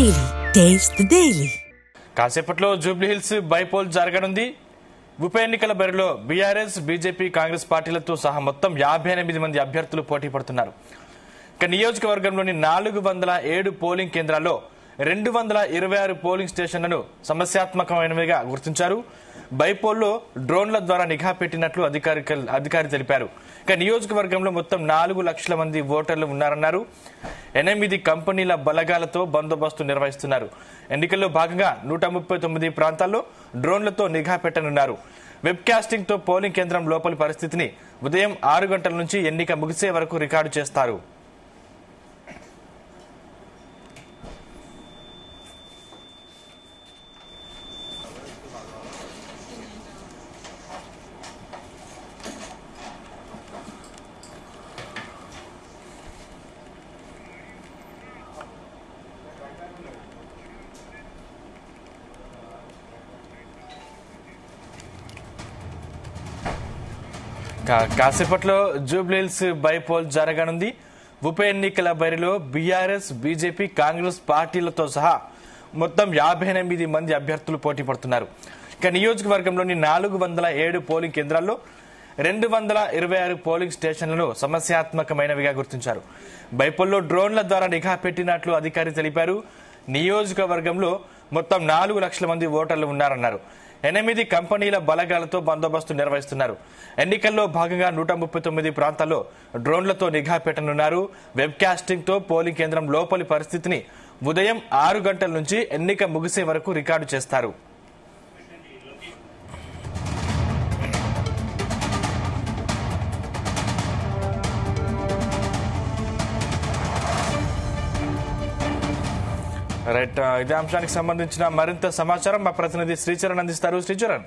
Daily taste the daily. కాసేపట్లో Jubilee Hills bypoll జరగనుంది. ఉప ఎన్నికల బరిలో బీఆర్ఎస్, బీజేపీ, కాంగ్రెస్ పార్టీలతో సహా మొత్తం 58 మంది అభ్యర్థులు పోటీ పడుతున్నారు. ఇక నియోజకవర్గంలోని 407 పోలింగ్ కేంద్రాల్లో 226 పోలింగ్ స్టేషన్లను సమస్యాత్మకమైనవిగా గుర్తించారు. బైపోల్లో డ్రోన్ల ద్వారా నిఘా పెట్టినట్లు అధికారి తెలిపారు. ఇక నియోజకవర్గంలో మొత్తం 4 లక్షల మంది ఓటర్లు ఉన్నారన్నారు. 8 కంపెనీల బలగాలతో బందోబస్తు నిర్వహిస్తున్నారు. ఎన్నికల్లో భాగంగా 139 ప్రాంతాల్లో డ్రోన్లతో నిఘా పెట్టనున్నారు. వెబ్ కాస్టింగ్ తో పోలింగ్ కేంద్రం లోపలి పరిస్థితిని ఉదయం 6 గంటల నుంచి ఎన్నిక ముగిసే వరకు రికార్డు చేస్తారు. కాసేపట్లో జూబ్లీహిల్స్ బైపోల్ జరగనుంది. ఉప ఎన్నికల బరిలో బీఆర్ఎస్, బీజేపీ, కాంగ్రెస్ పార్టీలతో సహా మొత్తం 58 మంది అభ్యర్థులు పోటీ పడుతున్నారు. ఇక నియోజకవర్గంలోని 407 పోలింగ్ కేంద్రాల్లో 226 పోలింగ్ స్టేషన్లను సమస్యాత్మకమైనవిగా గుర్తించారు. బైపోల్లో డ్రోన్ల ద్వారా నిఘా పెట్టినట్లు అధికారి తెలిపారు. నియోజకవర్గంలో మొత్తం 4 లక్షల మంది ఓటర్లు ఉన్నారన్నారు. 8 కంపెనీల బలగాలతో బందోబస్తు నిర్వహిస్తున్నారు. ఎన్నికల్లో భాగంగా 139 ప్రాంతాల్లో డ్రోన్లతో నిఘా పెట్టనున్నారు. వెబ్ కాస్టింగ్ తో పోలింగ్ కేంద్రం లోపలి పరిస్థితిని ఉదయం 6 గంటల నుంచి ఎన్నిక ముగిసే వరకు రికార్డు చేస్తారు. రైట్, ఇదే అంశానికి సంబంధించిన మరింత సమాచారం మా ప్రతినిధి శ్రీచరణ్ అందిస్తారు. శ్రీచరణ్.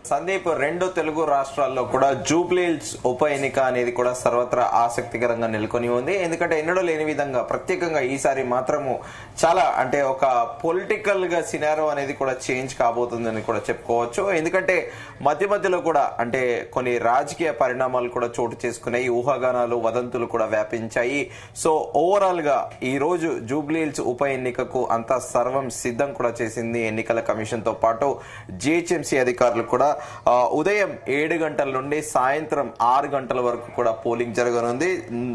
సందీప్, 2 తెలుగు రాష్ట్రాల్లో కూడా జూబ్లీహిల్స్ ఉప ఎన్నిక అనేది కూడా సర్వత్రా ఆసక్తికరంగా నెలకొని ఉంది. ఎందుకంటే ఎన్నడూ లేని విధంగా ప్రత్యేకంగా ఈసారి మాత్రము చాలా అంటే ఒక పొలిటికల్ గా సినారో అనేది కూడా చేంజ్ కాబోతుందని కూడా చెప్పుకోవచ్చు. ఎందుకంటే మధ్య మధ్యలో కూడా అంటే కొన్ని రాజకీయ పరిణామాలు కూడా చోటు చేసుకున్నాయి. ఊహాగానాలు, వదంతులు కూడా వ్యాపించాయి. సో ఓవరాల్ గా ఈ రోజు జూబ్లీహిల్స్ ఉప ఎన్నికకు అంతా సర్వం సిద్ధం కూడా చేసింది ఎన్నికల కమిషన్ తో పాటు జిహెచ్ఎంసీ అధికారులు కూడా. ఉదయం 7 గంటల నుండి సాయంత్రం 6 గంటల వరకు కూడా పోలింగ్ జరగనుంది.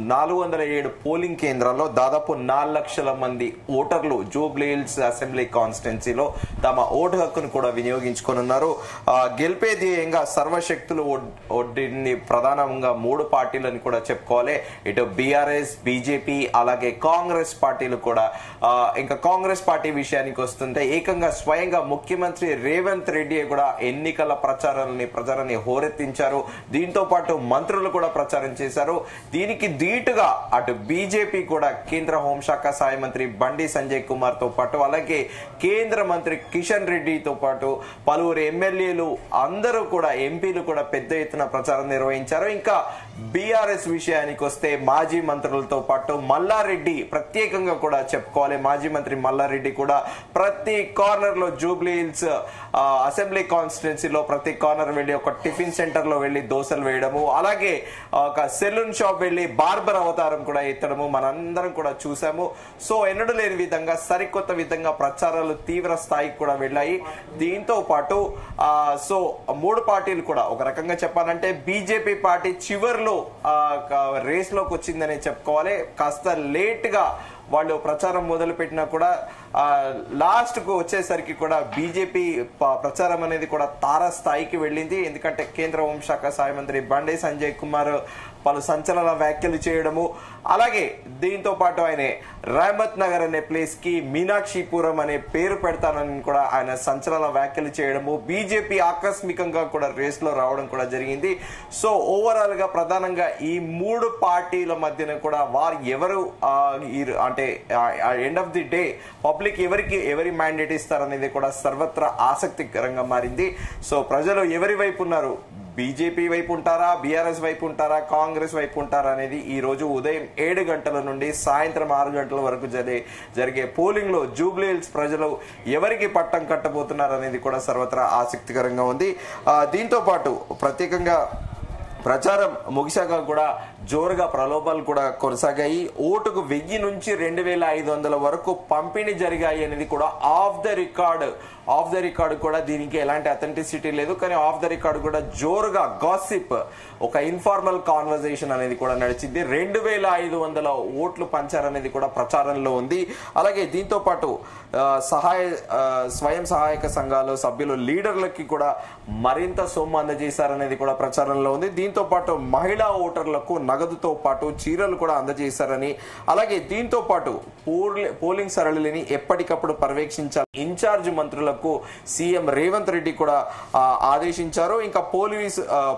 407 పోలింగ్ కేంద్రాల్లో దాదాపు 4 లక్షల మంది ఓటర్లు జూబ్లీహిల్స్ అసెంబ్లీ కాన్స్టిట్యున్సీలో తమ ఓటు హక్కును కూడా వినియోగించుకోనున్నారు. గెలిపే ధ్యేయంగా సర్వశక్తులు ఒడ్డిని ప్రధానంగా 3 పార్టీలను కూడా చెప్పుకోవాలి. ఇటు బీఆర్ఎస్, బీజేపీ అలాగే కాంగ్రెస్ పార్టీలు కూడా. ఇంకా కాంగ్రెస్ పార్టీ విషయానికి వస్తుంటే ఏకంగా స్వయంగా ముఖ్యమంత్రి రేవంత్ రెడ్డి కూడా ఎన్నికల ప్రచారాన్ని హోరెత్తించారు. దీంతో పాటు మంత్రులు కూడా ప్రచారం చేశారు. దీనికి ధీటుగా అటు బీజేపీ కూడా కేంద్ర హోంశాఖ సహాయ మంత్రి బండి సంజయ్ కుమార్ తో పాటు అలాగే కేంద్ర మంత్రి కిషన్ రెడ్డితో పాటు పలువురు ఎమ్మెల్యేలు అందరూ కూడా ఎంపీలు కూడా పెద్ద ఎత్తున ప్రచారం నిర్వహించారు. ఇంకా బీఆర్ఎస్ విషయానికి వస్తే మాజీ మంత్రులతో పాటు మల్లారెడ్డి ప్రత్యేకంగా కూడా చెప్పుకోవాలి. మాజీ మంత్రి మల్లారెడ్డి కూడా ప్రతి కార్నర్ లో జూబ్లీహిల్స్ అసెంబ్లీ కాన్స్టిట్యున్సీలో ప్రతి కార్నర్ వెళ్లి ఒక టిఫిన్ సెంటర్ లో వెళ్లి దోశలు వేయడము, అలాగే ఒక సెలూన్ షాప్ వెళ్లి బార్బర్ అవతారం కూడా ఎత్తడము మనందరం కూడా చూసాము. సో ఎన్నడూ లేని విధంగా సరికొత్త విధంగా ప్రచారాలు తీవ్ర స్థాయికి కూడా వెళ్ళాయి. దీంతో పాటు సో 3 పార్టీలు కూడా ఒక రకంగా చెప్పాలంటే బీజేపీ పార్టీ చివరిలో రేస్ లోకి వచ్చిందని చెప్పుకోవాలి. కాస్త లేట్ గా వాళ్ళు ప్రచారం మొదలు పెట్టినా కూడా లాస్ట్ కు వచ్చేసరికి కూడా బీజేపీ ప్రచారం అనేది కూడా తారాస్థాయికి వెళ్ళింది. ఎందుకంటే కేంద్ర హోంశాఖ సహాయ మంత్రి బండి సంజయ్ కుమార్ పలు సంచలన వ్యాఖ్యలు చేయడము, అలాగే దీంతో పాటు ఆయన రహమత్ నగర్ అనే ప్లేస్ కి మీనాక్షిపురం అనే పేరు పెడతానని కూడా ఆయన సంచలన వ్యాఖ్యలు చేయడము, బీజేపీ ఆకస్మికంగా కూడా రేస్ లో రావడం కూడా జరిగింది. సో ఓవరాల్ గా ప్రధానంగా ఈ 3 పార్టీల మధ్యన కూడా వారు ఎవరు అంటే end of the day public ఎవరి మ్యాండేట్ ఇస్తారనేది కూడా సర్వత్రా ఆసక్తికరంగా మారింది. సో ప్రజలు ఎవరి వైపు ఉన్నారు, బీజేపీ వైపు ఉంటారా, బీఆర్ఎస్ వైపు ఉంటారా, కాంగ్రెస్ వైపు ఉంటారా అనేది ఈ రోజు ఉదయం 7 గంటల నుండి సాయంత్రం 6 గంటల వరకు జరిగే పోలింగ్ లో జూబ్లీహిల్స్ ప్రజలు ఎవరికి పట్టం కట్టబోతున్నారు అనేది కూడా సర్వత్రా ఆసక్తికరంగా ఉంది. దీంతో పాటు ప్రత్యేకంగా ప్రచారం ముగిశాక కూడా జోరుగా ప్రలోభాలు కూడా కొనసాగాయి. ఓటుకు 1000 నుంచి 2500 వరకు పంపిణీ జరిగాయి అనేది కూడా ఆఫ్ ద రికార్డ్ కూడా దీనికి ఎలాంటి అథెంటిసిటీ లేదు. కానీ ఆఫ్ ద రికార్డ్ కూడా జోరుగా గాసిప్, ఒక ఇన్ఫార్మల్ కాన్వర్సేషన్ అనేది కూడా నడిచింది. 2500 ఓట్లు పంచారనేది కూడా ప్రచారంలో ఉంది. అలాగే దీంతో పాటు స్వయం సహాయక సంఘాలు సభ్యులు లీడర్లకి కూడా మరింత సొమ్ము అందజేశారనేది కూడా ప్రచారంలో ఉంది. దీంతో పాటు మహిళా ఓటర్లకు నగదుతో పాటు చీరలు కూడా అందజేశారని, అలాగే దీంతో పాటు పోలింగ్ సరళిని ఎప్పటికప్పుడు పర్యవేక్షించాలి ఇన్ఛార్జ్ మంత్రులకు సీఎం రేవంత్ రెడ్డి కూడా ఆదేశించారు. ఇంకా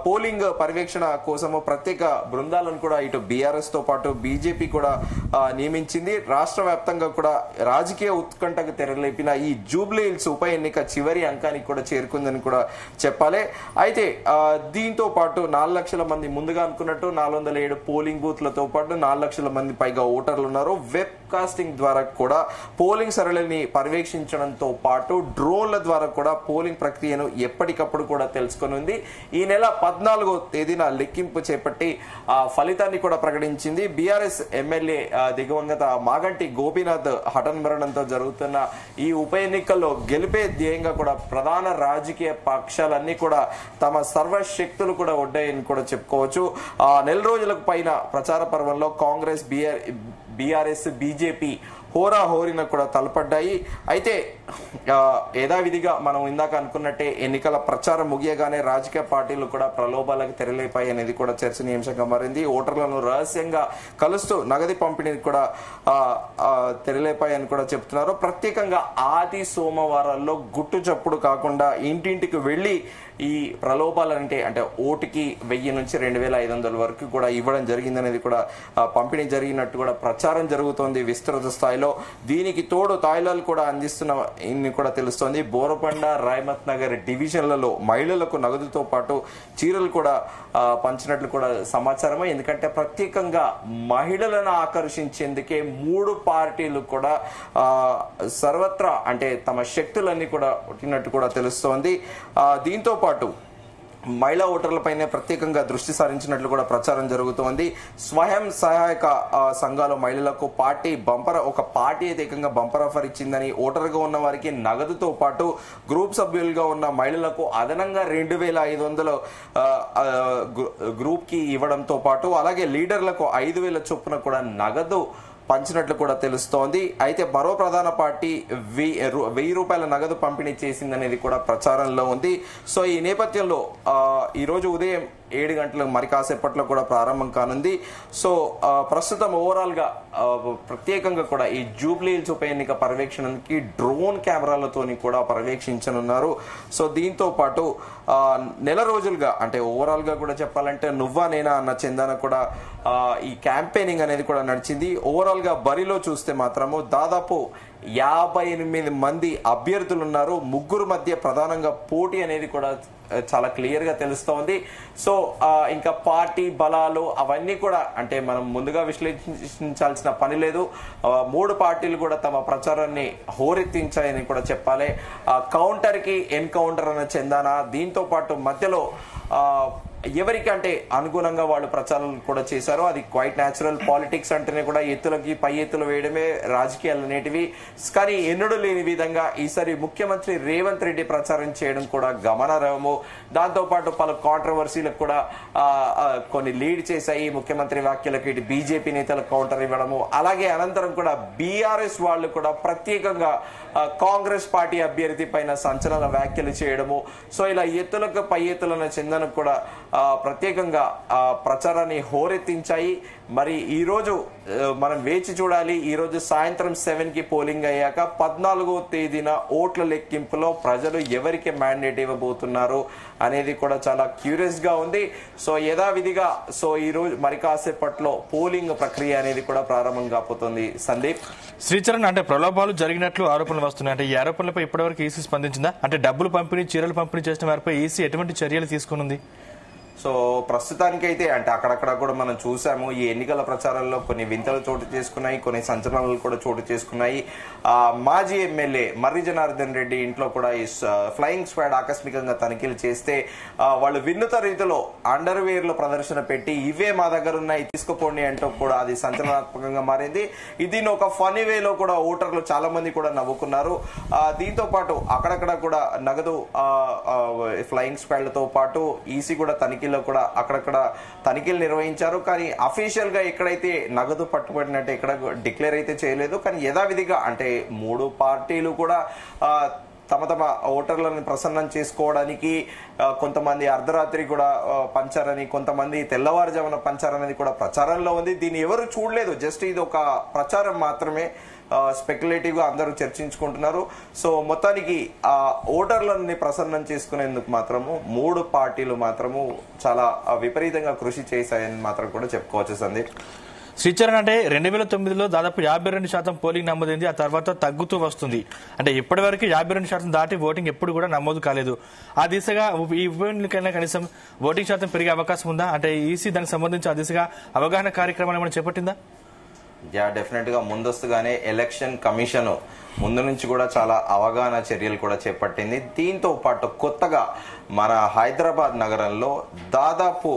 పోలింగ్ పర్యవేక్షణ కోసము ప్రత్యేక బృందాలను కూడా ఇటు బీఆర్ఎస్ తో పాటు బీజేపీ కూడా నియమించింది. రాష్ట్ర వ్యాప్తంగా కూడా రాజకీయ ఉత్కంఠకు తెరలేపిన ఈ జూబ్లీ హిల్స్ ఉప ఎన్నిక చివరి అంకానికి కూడా చేరుకుందని కూడా చెప్పాలి. అయితే దీంతో పాటు 4 లక్షల మంది, ముందుగా అనుకున్నట్టు 407 పోలింగ్ బూత్లతో పాటు 4 లక్షల మంది పైగా ఓటర్లు ఉన్నారు. వెబ్ కాస్టింగ్ ద్వారా కూడా పోలింగ్ సరళిని పర్యవేక్షించడంతో పాటు డ్రోన్ల ద్వారా కూడా పోలింగ్ ప్రక్రియను ఎప్పటికప్పుడు కూడా తెలుసుకొని ఉంది. ఈ నెల 14వ తేదీన లెక్కింపు చేపట్టి ఫలితాన్ని కూడా ప్రకటించింది. బీఆర్ఎస్ ఎమ్మెల్యే దిగవంగత మాగంటి గోపీనాథ్ హఠన్మరణంతో జరుగుతున్న ఈ ఉప ఎన్నికల్లో గెలిపే ధ్యేయంగా కూడా ప్రధాన రాజకీయ పక్షాలన్నీ కూడా తమ సర్వశక్తులు కూడా ఒడ్డాయని కూడా చెప్పుకోవచ్చు. 4 రోజులకు పైన ప్రచార పర్వంలో కాంగ్రెస్, బీఆర్ఎస్, బీజేపీ హోరాహోరిన కూడా తలపడ్డాయి. అయితే యథావిధిగా మనం ఇందాక అనుకున్నట్టే ఎన్నికల ప్రచారం ముగియగానే రాజకీయ పార్టీలు కూడా ప్రలోభాలకు తెరలేపాయి అనేది కూడా చర్చనీయాంశంగా మారింది. ఓటర్లను రహస్యంగా కలుస్తూ నగదు పంపిణీకి కూడా తెరలేపాయి అని కూడా చెప్తున్నారు. ప్రత్యేకంగా ఆది సోమవారాల్లో గుట్టు చప్పుడు కాకుండా ఇంటింటికి వెళ్లి ఈ ప్రలోభాలంటే అంటే ఓటుకి 1000 నుంచి 2500 వరకు కూడా ఇవ్వడం జరిగిందనేది కూడా పంపిణీ జరిగినట్టు కూడా ప్రచారం జరుగుతోంది విస్తృత స్థాయిలో. దీనికి తోడు తాయిలాలు కూడా అందిస్తున్న కూడా తెలుస్తోంది. బోరపండ, రాయమత్ నగర్ డివిజన్లలో మహిళలకు నగదుతో పాటు చీరలు కూడా పంచినట్లు కూడా సమాచారమే. ఎందుకంటే ప్రత్యేకంగా మహిళలను ఆకర్షించేందుకే 3 పార్టీలు కూడా సర్వత్రా అంటే తమ శక్తులన్నీ కూడా ఉట్టినట్టు కూడా తెలుస్తోంది. దీంతో పాటు మహిళా ఓటర్లపైనే ప్రత్యేకంగా దృష్టి సారించినట్లు కూడా ప్రచారం జరుగుతోంది. స్వయం సహాయక సంఘాల మహిళలకు ఒక పార్టీ ఏకంగా బంపర్ ఆఫర్ ఇచ్చిందని, ఓటర్గా ఉన్న వారికి నగదుతో పాటు గ్రూప్ సభ్యులుగా ఉన్న మహిళలకు అదనంగా 2500 గ్రూప్ కి ఇవ్వడంతో పాటు అలాగే లీడర్లకు 5000 చొప్పున కూడా నగదు పంచినట్లు కూడా తెలుస్తోంది. అయితే మరో ప్రధాన పార్టీ 1000 రూపాయల నగదు పంపిణీ చేసిందనేది కూడా ప్రచారంలో ఉంది. సో ఈ నేపథ్యంలో ఈ రోజు ఉదయం 7 గంటలకు మరి కాసేపట్లో కూడా ప్రారంభం కానుంది. సో ప్రస్తుతం ఓవరాల్ గా ప్రత్యేకంగా కూడా ఈ జూబ్లీ హిల్స్ ఉప ఎన్నిక పర్యవేక్షణకి డ్రోన్ కెమెరాలతోని కూడా పర్యవేక్షించనున్నారు. సో దీంతో పాటు నెల రోజులుగా అంటే ఓవరాల్ గా కూడా చెప్పాలంటే నువ్వా నేనా అన్న చందాన కూడా ఈ క్యాంపెయినింగ్ అనేది కూడా నడిచింది. ఓవరాల్ గా బరిలో చూస్తే మాత్రము దాదాపు 58 మంది అభ్యర్థులు ఉన్నారు. 3 మధ్య ప్రధానంగా పోటీ అనేది కూడా చాలా క్లియర్ గా తెలుస్తోంది. సో ఇంకా పార్టీ బలాలు అవన్నీ కూడా అంటే మనం ముందుగా విశ్లేషించాల్సిన పని లేదు. 3 పార్టీలు కూడా తమ ప్రచారాన్ని హోరెత్తించాయని కూడా చెప్పాలి. కౌంటర్ కి ఎన్కౌంటర్ అన్న చందాన, దీంతో పాటు మధ్యలో ఎవరికంటే అనుగుణంగా వాళ్ళు ప్రచారం కూడా చేశారు. అది క్వైట్ న్యాచురల్. పాలిటిక్స్ అంటేనే కూడా ఎత్తులకి పై ఎత్తులు వేయడమే రాజకీయాలు అనేటివి. కానీ ఎన్నడూ లేని విధంగా ఈసారి ముఖ్యమంత్రి రేవంత్ రెడ్డి ప్రచారం చేయడం కూడా గమనార్హము. దాంతో పాటు పలు కాంట్రవర్సీలకు కూడా కొన్ని లీడ్ చేశాయి. ముఖ్యమంత్రి వ్యాఖ్యలకు ఇటు బీజేపీ నేతలకు కౌంటర్ ఇవ్వడము, అలాగే అనంతరం కూడా బీఆర్ఎస్ వాళ్ళు కూడా ప్రత్యేకంగా కాంగ్రెస్ పార్టీ అభ్యర్థి పైన సంచలన వ్యాఖ్యలు చేయడము. సో ఇలా ఎత్తులకు పై ఎత్తులన్న చందనకు కూడా ప్రత్యేకంగా ప్రచారాన్ని హోరెత్తించాయి. మరి ఈ రోజు మనం వేచి చూడాలి. ఈ రోజు సాయంత్రం 7 కి పోలింగ్ అయ్యాక 14వ తేదీన ఓట్ల లెక్కింపులో ప్రజలు ఎవరికి మ్యాండేట్ ఇవ్వబోతున్నారు అనేది కూడా చాలా క్యూరియస్ గా ఉంది. సో యథావిధిగా సో ఈ రోజు మరి కాసేపట్లో పోలింగ్ ప్రక్రియ అనేది కూడా ప్రారంభం కాబోతుంది. సందీప్, శ్రీచరణ్, అంటే ప్రలోభాలు జరిగినట్లు ఆరోపణలు వస్తున్నాయి. అంటే ఈ ఆరోపణలపై ఇప్పటివరకు ఈసీ స్పందించిందా? అంటే డబ్బులు పంపిణీ, చీరలు పంపిణీ చేసిన వారిపై ఈసీ ఎటువంటి చర్యలు తీసుకునుంది? సో ప్రస్తుతానికైతే అంటే అక్కడక్కడ కూడా మనం చూసాము ఈ ఎన్నికల ప్రచారంలో కొన్ని వింతలు చోటు చేసుకున్నాయి, కొన్ని సంచలనాలు కూడా చోటు చేసుకున్నాయి. మాజీ ఎమ్మెల్యే మర్రి జనార్దన్ రెడ్డి ఇంట్లో కూడా ఈ ఫ్లయింగ్ స్క్వాడ్ ఆకస్మికంగా తనిఖీలు చేస్తే వాళ్ళు వినూత రీతిలో అండర్ వేర్ లో ప్రదర్శన పెట్టి ఇవే మా దగ్గర ఉన్నాయి తీసుకుపోండి అంటూ కూడా అది సంచలనాత్మకంగా మారింది. దీన్ని ఒక ఫనీ వేలో కూడా ఓటర్లు చాలా మంది కూడా నవ్వుకున్నారు. దీంతో పాటు అక్కడక్కడ కూడా నగదు ఫ్లయింగ్ స్క్వాడ్లతో పాటు ఈసీ కూడా తనిఖీలు కూడా అక్కడక్కడ తనిఖీలు నిర్వహించారు. కానీ అఫీషియల్ గా ఎక్కడైతే నగదు పట్టుబడినట్టు ఎక్కడ డిక్లేర్ అయితే చేయలేదు. కానీ యథావిధిగా అంటే 3 పార్టీలు కూడా తమ తమ ఓటర్లను ప్రసన్నం చేసుకోవడానికి కొంతమంది అర్ధరాత్రి కూడా పంచారని, కొంతమంది తెల్లవారుజామున పంచారనేది కూడా ప్రచారంలో ఉంది. దీన్ని ఎవరు చూడలేదు, జస్ట్ ఇది ఒక ప్రచారం మాత్రమే, స్పెక్యులేటివ్ గా అందరూ చర్చించుకుంటున్నారు. సో మొత్తానికి ఆ ఓటర్లని ప్రసన్నం చేసుకునేందుకు మాత్రము 3 పార్టీలు మాత్రము చాలా విపరీతంగా కృషి చేశాయని మాత్రం కూడా చెప్పుకోవచ్చు. సందీప్, శ్రీచరణ్, అంటే 2009లో దాదాపు 52% పోలింగ్ నమోదైంది. ఆ తర్వాత తగ్గుతూ వస్తుంది. అంటే ఇప్పటి వరకు 52% దాటి ఓటింగ్ ఎప్పుడు కూడా నమోదు కాలేదు. ఆ దిశగా ఈ ఉప ఎన్నికైనా కనీసం ఓటింగ్ శాతం పెరిగే అవకాశం ఉందా? అంటే ఈసీ దానికి సంబంధించి ఆ దిశగా అవగాహన కార్యక్రమాలు ఏమైనా చేపట్టిందా? డెఫినెట్ గా ముందస్తుగానే ఎలక్షన్ కమిషన్ ముందు నుంచి కూడా చాలా అవగాహన చర్యలు కూడా చేపట్టింది. దీంతో పాటు కొత్తగా మన హైదరాబాద్ నగరంలో దాదాపు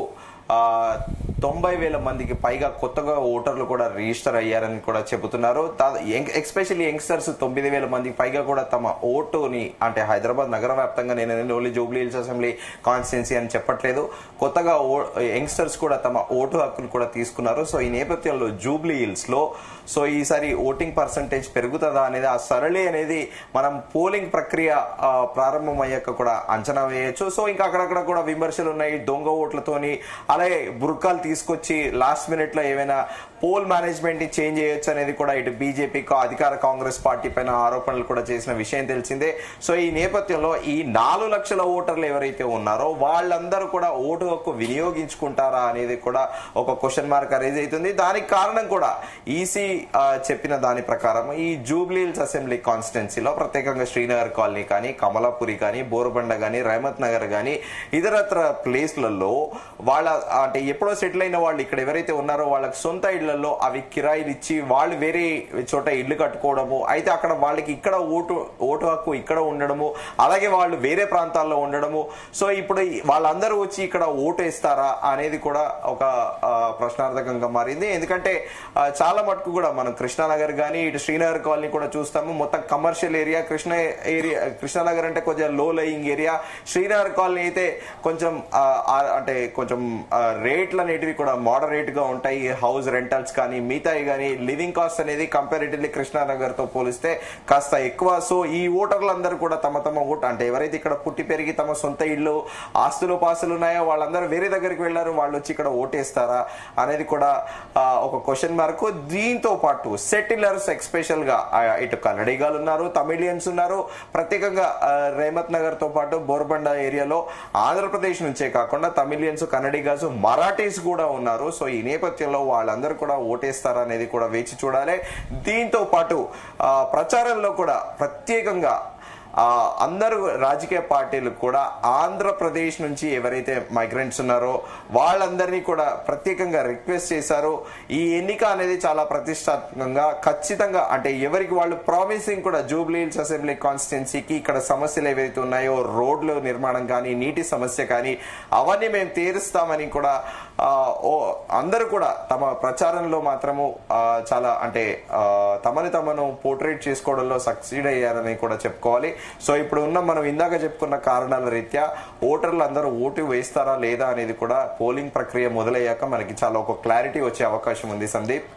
90,000 మందికి పైగా కొత్తగా ఓటర్లు కూడా రిజిస్టర్ అయ్యారని కూడా చెబుతున్నారు. ఎస్పెషల్లీ యంగ్స్టర్స్ 9,000 మందికి పైగా కూడా తమ ఓటుని, అంటే హైదరాబాద్ నగర వ్యాప్తంగా, నేను only Jubilee hills assembly constituency అని చెప్పట్లేదు, కొత్తగా యంగ్స్టర్స్ కూడా తమ ఓటు హక్కును కూడా తీసుకున్నారు. సో ఈ నేపథ్యంలో జూబ్లీ హిల్స్ లో సో ఈసారి ఓటింగ్ పర్సంటేజ్ పెరుగుతుందా అనేది, ఆ సరళి అనేది మనం పోలింగ్ ప్రక్రియ ప్రారంభమయ్యాక కూడా అంచనా వేయొచ్చు. సో ఇంకా అక్కడక్కడ కూడా విమర్శలు ఉన్నాయి దొంగ ఓట్లతోని, అలాగే బుర్కాలు తీసుకొచ్చి లాస్ట్ మినిట్ లో ఏమైనా పోల్ మేనేజ్మెంట్ ని చేంజ్ చేయొచ్చు అనేది కూడా ఇటు బీజేపీ అధికార కాంగ్రెస్ పార్టీ పైన ఆరోపణలు కూడా చేసిన విషయం తెలిసిందే. సో ఈ నేపథ్యంలో ఈ 4 లక్షల ఓటర్లు ఎవరైతే ఉన్నారో వాళ్ళందరూ కూడా ఓటు హక్కు వినియోగించుకుంటారా అనేది కూడా ఒక క్వశ్చన్ మార్క్ రైజ్ అవుతుంది. దానికి కారణం కూడా ఈసీ చెప్పిన దాని ప్రకారం ఈ జూబ్లీ హిల్స్ అసెంబ్లీ కాన్స్టిట్యున్సీలో ప్రత్యేకంగా శ్రీనగర్ కాలనీ కానీ, కమలాపురి కానీ, బోరుబండ కానీ, రహమత్ నగర్ కానీ ఇతరత్ర ప్లేస్లలో వాళ్ళ అంటే ఎప్పుడో సెటిల్ అయిన వాళ్ళు ఇక్కడ ఎవరైతే ఉన్నారో వాళ్ళకి సొంత ఇళ్లలో అవి కిరాయిలు ఇచ్చి వాళ్ళు వేరే చోట ఇల్లు కట్టుకోవడము, అయితే అక్కడ వాళ్ళకి ఇక్కడ ఓటు హక్కు ఇక్కడ ఉండడము, అలాగే వాళ్ళు వేరే ప్రాంతాల్లో ఉండడము. సో ఇప్పుడు వాళ్ళందరూ వచ్చి ఇక్కడ ఓటు వేస్తారా అనేది కూడా ఒక ప్రశ్నార్థకంగా మారింది. ఎందుకంటే చాలా మటుకు కూడా మనం కృష్ణానగర్ కానీ ఇటు శ్రీనగర్ కాలనీ కూడా చూస్తాము, మొత్తం కమర్షియల్ ఏరియా. కృష్ణానగర్ అంటే కొంచెం లో లయింగ్ ఏరియా, శ్రీనగర్ కాలనీ అయితే కొంచెం అంటే కొంచెం రేట్లు అనేటివి కూడా మోడరేట్ గా ఉంటాయి. హౌస్ రెంటల్స్ కానీ మిగతాయి కానీ లివింగ్ కాస్ట్ అనేది కంపారిటివ్లీ కృష్ణానగర్ తో పోలిస్తే కాస్త ఎక్కువ. సో ఈ ఓటర్లందరూ కూడా తమ ఓటు, అంటే ఎవరైతే ఇక్కడ పుట్టి పెరిగి తమ సొంత ఇల్లు ఆస్తులు పాస్తులు ఉన్నాయో వాళ్ళందరూ వేరే దగ్గరికి వెళ్లారు, వాళ్ళు వచ్చి ఇక్కడ ఓటేస్తారా అనేది కూడా ఒక క్వశ్చన్ మార్క్. దీంతో పాటు సెటిలర్స్ ఎక్స్పెషల్ గా ఇటు కన్నడిగాలు ఉన్నారు, తమిళియన్స్ ఉన్నారు, ప్రత్యేకంగా రేమత్ నగర్ తో పాటు బోర్బండ ఏరియాలో ఆంధ్రప్రదేశ్ నుంచే కాకుండా తమిళియన్స్, కన్నడిగాస్, మరాఠీస్ కూడా ఉన్నారు. సో ఈ నేపథ్యంలో వాళ్ళందరూ కూడా ఓటేస్తారా అనేది కూడా వేచి చూడాలి. దీంతో పాటు ప్రచారంలో కూడా ప్రత్యేకంగా అందరూ రాజకీయ పార్టీలు కూడా ఆంధ్రప్రదేశ్ నుంచి ఎవరైతే మైగ్రెంట్స్ ఉన్నారో వాళ్ళందరినీ కూడా ప్రత్యేకంగా రిక్వెస్ట్ చేశారు. ఈ ఎన్నిక అనేది చాలా ప్రతిష్టాత్మకంగా ఖచ్చితంగా అంటే ఎవరికి వాళ్ళు ప్రామిసింగ్ కూడా జూబ్లీ హిల్స్ అసెంబ్లీ కాన్స్టిట్యున్సీకి ఇక్కడ సమస్యలు ఏవైతే ఉన్నాయో రోడ్ల నిర్మాణం కానీ, నీటి సమస్య కానీ అవన్నీ మేము తీరుస్తామని కూడా అందరూ కూడా తమ ప్రచారంలో మాత్రము చాలా అంటే తమను పోర్ట్రేట్ చేసుకోవడంలో సక్సీడ్ అయ్యారని కూడా చెప్పుకోవాలి. సో ఇప్పుడు ఉన్న మనం ఇందాక చెప్పుకున్న కారణాల రీత్యా ఓటర్లు అందరూ ఓటు వేస్తారా లేదా అనేది కూడా పోలింగ్ ప్రక్రియ మొదలయ్యాక మనకి చాలా ఒక క్లారిటీ వచ్చే అవకాశం ఉంది. సందీప్.